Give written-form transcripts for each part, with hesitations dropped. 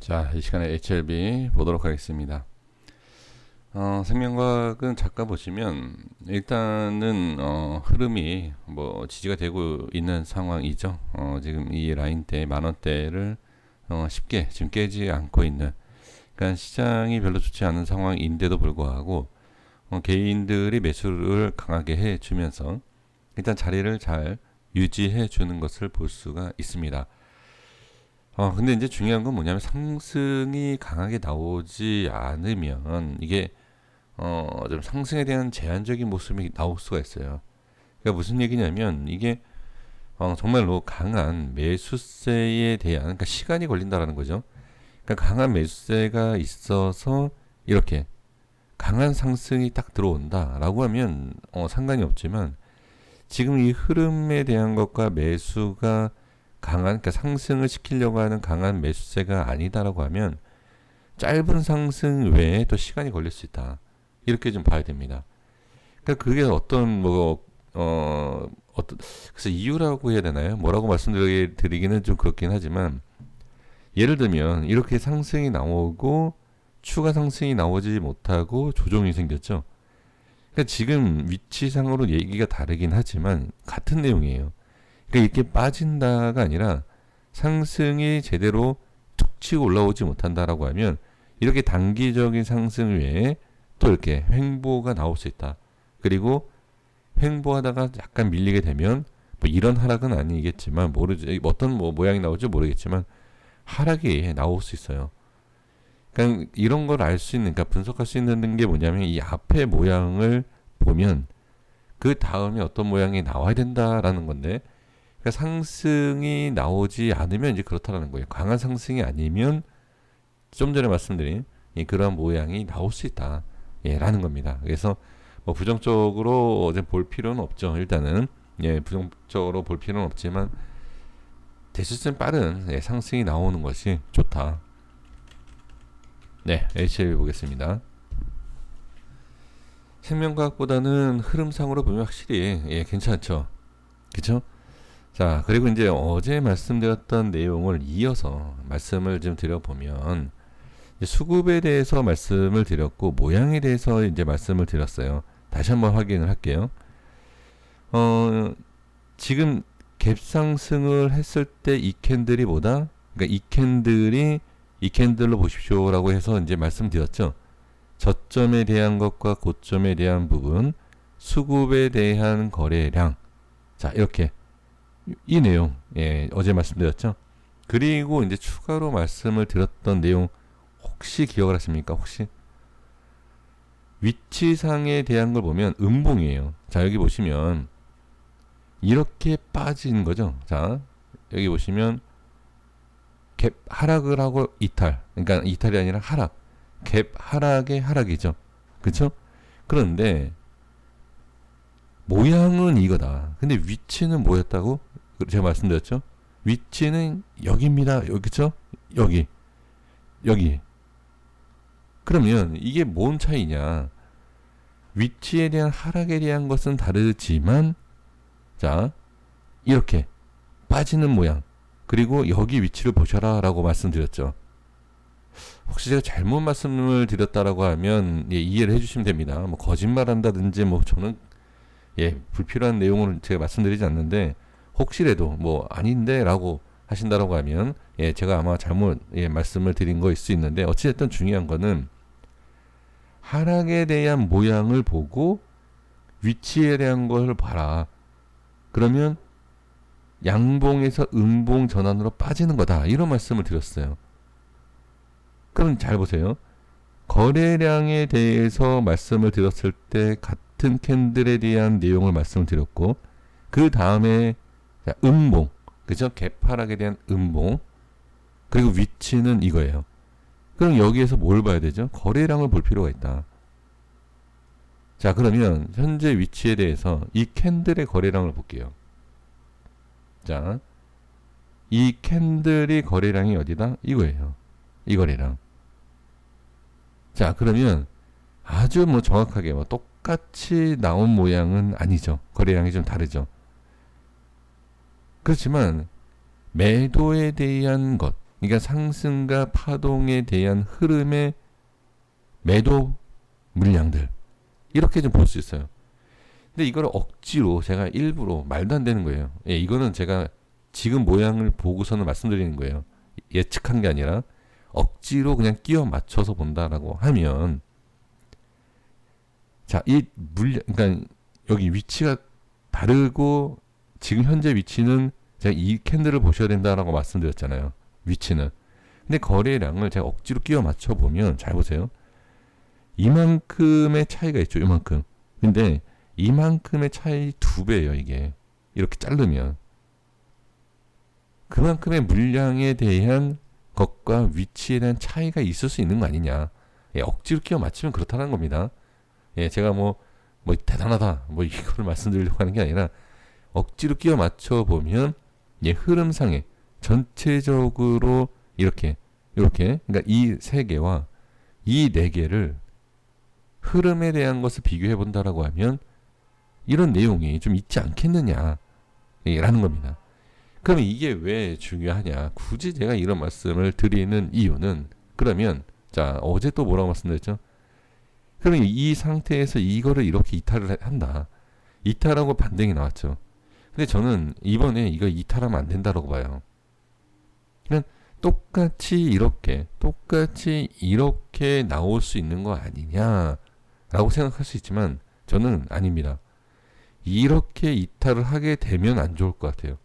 자, 이 시간에 HLB 보도록 하겠습니다. 생명과학은 잠깐 보시면 일단은 흐름이 뭐 지지가 되고 있는 상황이죠. 지금 이 라인대 만원대를 쉽게 지금 깨지 않고 있는, 그러니까 시장이 별로 좋지 않은 상황인데도 불구하고 개인들이 매수를 강하게 해주면서 일단 자리를 잘 유지해 주는 것을 볼 수가 있습니다. 근데 이제 중요한 건 뭐냐면 상승이 강하게 나오지 않으면 이게 좀 상승에 대한 제한적인 모습이 나올 수가 있어요. 그러니까 무슨 얘기냐면 이게 정말로 강한 매수세에 대한, 그러니까 시간이 걸린다라는 거죠. 그러니까 강한 매수세가 있어서 이렇게 강한 상승이 딱 들어온다라고 하면 상관이 없지만, 지금 이 흐름에 대한 것과 매수가 강한, 그러니까 상승을 시키려고 하는 강한 매수세가 아니다라고 하면 짧은 상승 외에 또 시간이 걸릴 수 있다, 이렇게 좀 봐야 됩니다. 그러니까 그게 어떤 그래서 이유라고 해야 되나요? 뭐라고 말씀드리기는 좀 그렇긴 하지만, 예를 들면 이렇게 상승이 나오고 추가 상승이 나오지 못하고 조정이 생겼죠. 그러니까 지금 위치상으로 얘기가 다르긴 하지만 같은 내용이에요. 그러니까 이렇게 빠진다가 아니라 상승이 제대로 툭 치고 올라오지 못한다라고 하면 이렇게 단기적인 상승 외에 또 이렇게 횡보가 나올 수 있다. 그리고 횡보하다가 약간 밀리게 되면 뭐 이런 하락은 아니겠지만, 모르죠. 어떤 뭐 모양이 나올지 모르겠지만 하락이 나올 수 있어요. 그러니까 이런 걸 알 수 있는, 그러니까 분석할 수 있는 게 뭐냐면 이 앞의 모양을 보면 그 다음에 어떤 모양이 나와야 된다라는 건데, 그러니까 상승이 나오지 않으면 이제 그렇다라는 거예요. 강한 상승이 아니면 좀 전에 말씀드린 그런 모양이 나올 수 있다, 라는 겁니다. 그래서 뭐 부정적으로 어제 볼 필요는 없죠. 일단은 부정적으로 볼 필요는 없지만 대수점 빠른 상승이 나오는 것이 좋다. 네, HLB 보겠습니다. 생명과학보다는 흐름상으로 보면 확실히 괜찮죠. 그쵸? 자, 그리고 이제 어제 말씀드렸던 내용을 이어서 말씀을 좀 드려보면, 수급에 대해서 말씀을 드렸고 모양에 대해서 이제 말씀을 드렸어요. 다시 한번 확인을 할게요. 지금 갭 상승을 했을 때 이 캔들이 뭐다? 그러니까 이 캔들로 보십시오라고 해서 이제 말씀드렸죠. 저점에 대한 것과 고점에 대한 부분, 수급에 대한 거래량. 자, 이렇게 이 내용, 어제 말씀드렸죠. 그리고 이제 추가로 말씀을 드렸던 내용 혹시 기억을 하십니까? 혹시 위치상에 대한 걸 보면 음봉이에요. 자, 여기 보시면 이렇게 빠진 거죠. 자, 여기 보시면 갭 하락을 하고 이탈, 그러니까 이탈이 아니라 하락, 갭 하락의 하락이죠. 그렇죠? 그런데 모양은 이거다. 근데 위치는 뭐였다고? 제가 말씀드렸죠. 위치는 여기입니다. 여기, 그쵸? 여기. 그러면 이게 뭔 차이냐? 위치에 대한 하락에 대한 것은 다르지만, 자, 이렇게 빠지는 모양, 그리고 여기 위치를 보셔라 라고 말씀드렸죠. 혹시 제가 잘못 말씀을 드렸다라고 하면 이해를 해주시면 됩니다. 뭐 거짓말한다든지 뭐 저는 불필요한 내용을 제가 말씀드리지 않는데, 혹시라도 뭐 아닌데 라고 하신다라고 하면 제가 아마 잘못 말씀을 드린 거일 수 있는데, 어찌됐든 중요한 거는 하락에 대한 모양을 보고 위치에 대한 걸 봐라. 그러면 양봉에서 음봉 전환으로 빠지는 거다, 이런 말씀을 드렸어요. 그럼 잘 보세요. 거래량에 대해서 말씀을 드렸을 때 같은 캔들에 대한 내용을 말씀을 드렸고, 그 다음에 음봉, 그죠? 갭 하락에 대한 음봉, 그리고 위치는 이거예요. 그럼 여기에서 뭘 봐야 되죠? 거래량을 볼 필요가 있다. 자, 그러면 현재 위치에 대해서 이 캔들의 거래량을 볼게요. 자, 이 캔들의 거래량이 어디다? 이거예요. 이 거래량. 자, 그러면 아주 뭐 정확하게 뭐 똑같이 나온 모양은 아니죠. 거래량이 좀 다르죠. 그렇지만 매도에 대한 것, 그러니까 상승과 파동에 대한 흐름의 매도 물량들 이렇게 좀 볼 수 있어요. 근데 이걸 억지로 제가 일부러 말도 안 되는 거예요. 예, 이거는 제가 지금 모양을 보고서는 말씀드리는 거예요. 예측한 게 아니라 억지로 그냥 끼워 맞춰서 본다라고 하면 자, 이 물량 그러니까 여기 위치가 다르고 지금 현재 위치는 제가 이 캔들을 보셔야 된다라고 말씀드렸잖아요. 위치는. 근데 거래량을 제가 억지로 끼워 맞춰 보면 잘 보세요. 이만큼의 차이가 있죠. 이만큼. 근데 이만큼의 차이 2배예요, 이게. 이렇게 자르면. 그만큼의 물량에 대한 것과 위치에 대한 차이가 있을 수 있는 거 아니냐. 예, 억지로 끼워 맞추면 그렇다는 겁니다. 예, 제가 뭐 대단하다. 뭐 이걸 말씀드리려고 하는 게 아니라 억지로 끼워 맞춰 보면 예, 흐름상에 전체적으로 이렇게 그러니까 이 세 개와 이 네 개를 흐름에 대한 것을 비교해 본다라고 하면 이런 내용이 좀 있지 않겠느냐 라는 겁니다. 그럼 이게 왜 중요하냐? 굳이 제가 이런 말씀을 드리는 이유는 그러면 자 어제 또 뭐라고 말씀드렸죠? 그러면 이 상태에서 이거를 이렇게 이탈을 한다. 이탈하고 반등이 나왔죠. 근데 저는 이번에 이거 이탈하면 안 된다라고 봐요. 그냥 똑같이 이렇게 나올 수 있는 거 아니냐라고 생각할 수 있지만 저는 아닙니다. 이렇게 이탈을 하게 되면 안 좋을 것 같아요.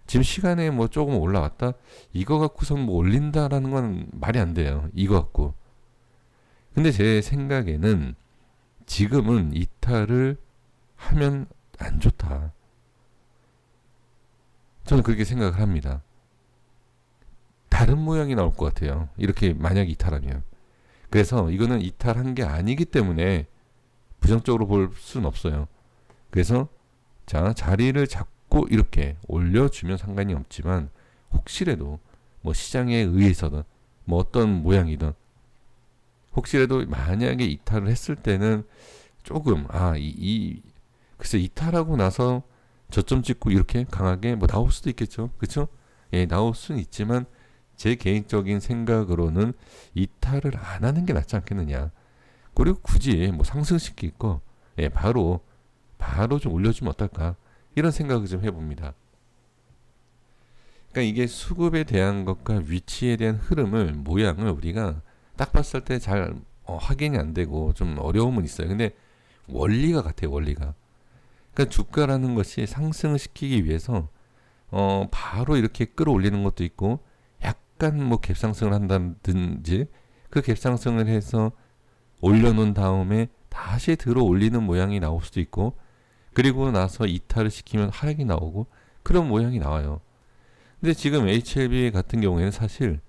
지금 시간에 뭐 조금 올라왔다? 이거 갖고선 뭐 올린다라는 건 말이 안 돼요. 이거 갖고. 근데 제 생각에는 지금은 이탈을 하면 안 좋다. 저는 그렇게 생각을 합니다. 다른 모양이 나올 것 같아요. 이렇게 만약에 이탈하면. 그래서 이거는 이탈한 게 아니기 때문에 부정적으로 볼 수는 없어요. 그래서 자 자리를 잡고 이렇게 올려주면 상관이 없지만 혹시라도 뭐 시장에 의해서든 뭐 어떤 모양이든 혹시라도 만약에 이탈을 했을 때는 조금 글쎄 이탈하고 나서 저점 찍고 이렇게 강하게 뭐 나올 수도 있겠죠. 그렇죠? 예, 나올 수는 있지만 제 개인적인 생각으로는 이탈을 안 하는 게 낫지 않겠느냐. 그리고 굳이 뭐 상승시킬 거 예, 바로 좀 올려주면 어떨까 이런 생각을 좀 해봅니다. 그러니까 이게 수급에 대한 것과 위치에 대한 흐름을 모양을 우리가 딱 봤을 때 잘 확인이 안 되고 좀 어려움은 있어요. 근데 원리가 같아요. 원리가. 그러니까 주가라는 것이 상승을 시키기 위해서 바로 이렇게 끌어올리는 것도 있고 약간 뭐 갭상승을 한다든지 그 갭상승을 해서 올려놓은 다음에 다시 들어 올리는 모양이 나올 수도 있고 그리고 나서 이탈을 시키면 하락이 나오고 그런 모양이 나와요. 근데 지금 HLB 같은 경우에는 사실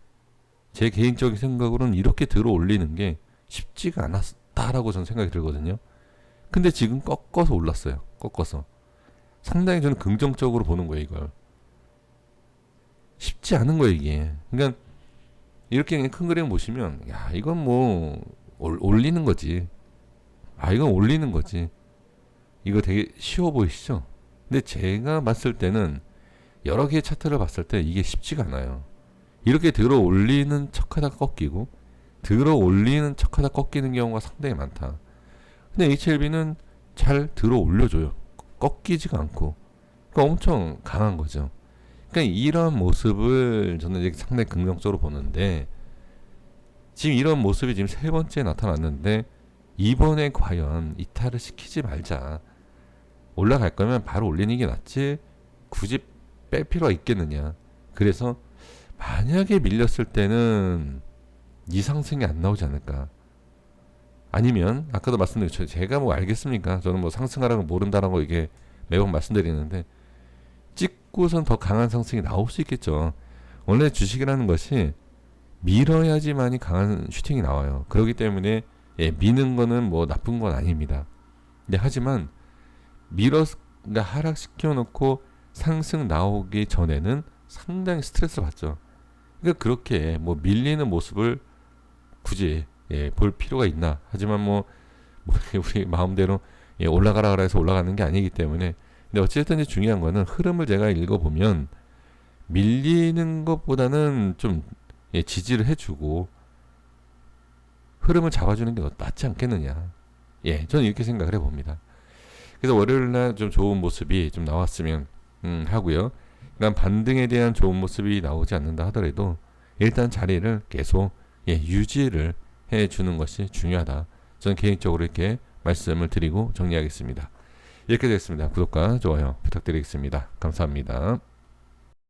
제 개인적인 생각으로는 이렇게 들어 올리는 게 쉽지가 않았다라고 저는 생각이 들거든요. 근데 지금 꺾어서 올랐어요. 꺾어서. 상당히 저는 긍정적으로 보는 거예요, 이걸. 쉽지 않은 거예요, 이게. 그러니까 이렇게 그냥 큰 그림 보시면 야, 이건 뭐 올리는 거지. 이건 올리는 거지. 이거 되게 쉬워 보이시죠? 근데 제가 봤을 때는 여러 개의 차트를 봤을 때 이게 쉽지가 않아요. 이렇게 들어 올리는 척하다가 꺾이고 들어 올리는 척하다 꺾이는 경우가 상당히 많다. 근데 HLB는 잘 들어 올려줘요. 꺾이지가 않고. 그러니까 엄청 강한 거죠. 그러니까 이런 모습을 저는 이제 상당히 긍정적으로 보는데 지금 이런 모습이 지금 세 번째 나타났는데 이번에 과연 이탈을 시키지 말자. 올라갈 거면 바로 올리는 게 낫지 굳이 뺄 필요가 있겠느냐. 그래서 만약에 밀렸을 때는 이 상승이 안 나오지 않을까. 아니면 아까도 말씀드렸죠. 제가 뭐 알겠습니까? 저는 뭐 상승하라고 모른다라고 이게 매번 말씀드리는데 찍고선 더 강한 상승이 나올 수 있겠죠. 원래 주식이라는 것이 밀어야지만이 강한 슈팅이 나와요. 그렇기 때문에 예, 미는 거는 뭐 나쁜 건 아닙니다. 근데 하지만 그러니까 하락시켜 놓고 상승 나오기 전에는 상당히 스트레스를 받죠. 그러니까 그렇게 뭐 밀리는 모습을 굳이 예, 볼 필요가 있나. 하지만 뭐 우리 마음대로 예, 올라가라 해서 올라가는 게 아니기 때문에. 근데 어쨌든 중요한 거는 흐름을 제가 읽어보면 밀리는 것보다는 좀 예, 지지를 해주고 흐름을 잡아주는 게 낫지 않겠느냐. 예, 저는 이렇게 생각을 해봅니다. 그래서 월요일날 좀 좋은 모습이 좀 나왔으면 하고요. 그러니까 반등에 대한 좋은 모습이 나오지 않는다 하더라도 일단 자리를 계속 예, 유지를 해주는 것이 중요하다. 저는 개인적으로 이렇게 말씀을 드리고 정리하겠습니다. 이렇게 됐습니다. 구독과 좋아요 부탁드리겠습니다. 감사합니다.